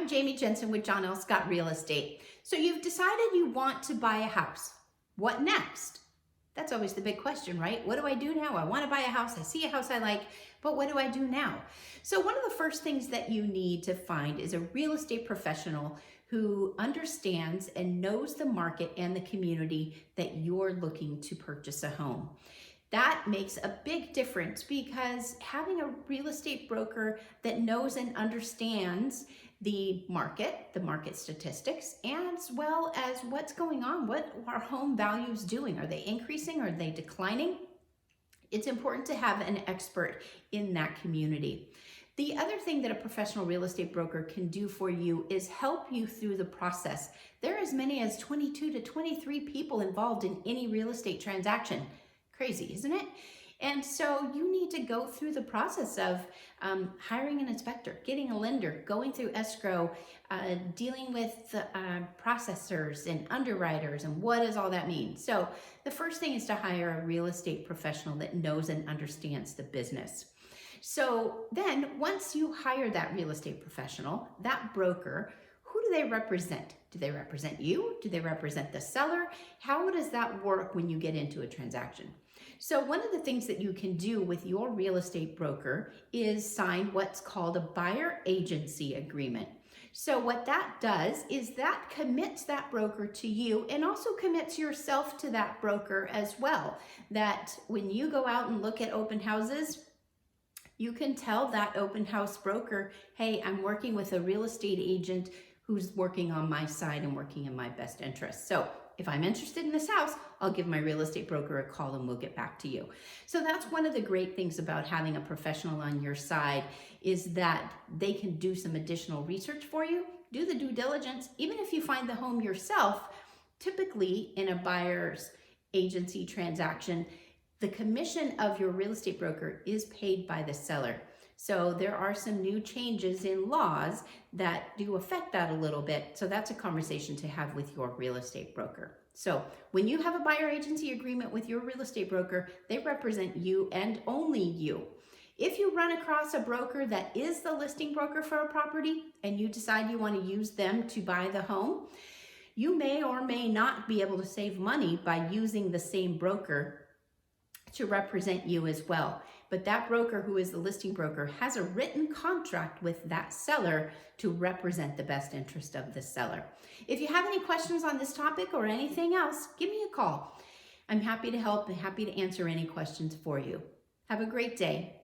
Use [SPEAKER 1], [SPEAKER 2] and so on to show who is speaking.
[SPEAKER 1] I'm Jamie Jensen with John L. Scott Real Estate. So you've decided you want to buy a house. What next? That's always the big question, right? What do I do now? I want to buy a house. I see a house I like, but what do I do now? So one of the first things that you need to find is a real estate professional who understands and knows the market and the community that you're looking to purchase a home. That makes a big difference because having a real estate broker that knows and understands the market statistics, as well as what's going on, what are home values doing? Are they increasing? Are they declining? It's important to have an expert in that community. The other thing that a professional real estate broker can do for you is help you through the process. There are as many as 22 to 23 people involved in any real estate transaction. Crazy, isn't it? And so you need to go through the process of hiring an inspector, getting a lender, going through escrow, dealing with processors and underwriters, and what does all that mean? So the first thing is to hire a real estate professional that knows and understands the business. So then once you hire that real estate professional, that broker, who do they represent? Do they represent you? Do they represent the seller? How does that work when you get into a transaction? So one of the things that you can do with your real estate broker is sign what's called a buyer agency agreement. So what that does is that commits that broker to you and also commits yourself to that broker as well. That when you go out and look at open houses, you can tell that open house broker, hey, I'm working with a real estate agent who's working on my side and working in my best interest. So if I'm interested in this house, I'll give my real estate broker a call and we'll get back to you. So that's one of the great things about having a professional on your side is that they can do some additional research for you, do the due diligence. Even if you find the home yourself, typically in a buyer's agency transaction, the commission of your real estate broker is paid by the seller. So there are some new changes in laws that do affect that a little bit. So that's a conversation to have with your real estate broker. So when you have a buyer agency agreement with your real estate broker, they represent you and only you. If you run across a broker that is the listing broker for a property and you decide you want to use them to buy the home, you may or may not be able to save money by using the same broker to represent you as well. But that broker who is the listing broker has a written contract with that seller to represent the best interest of the seller. If you have any questions on this topic or anything else, give me a call. I'm happy to help and happy to answer any questions for you. Have a great day.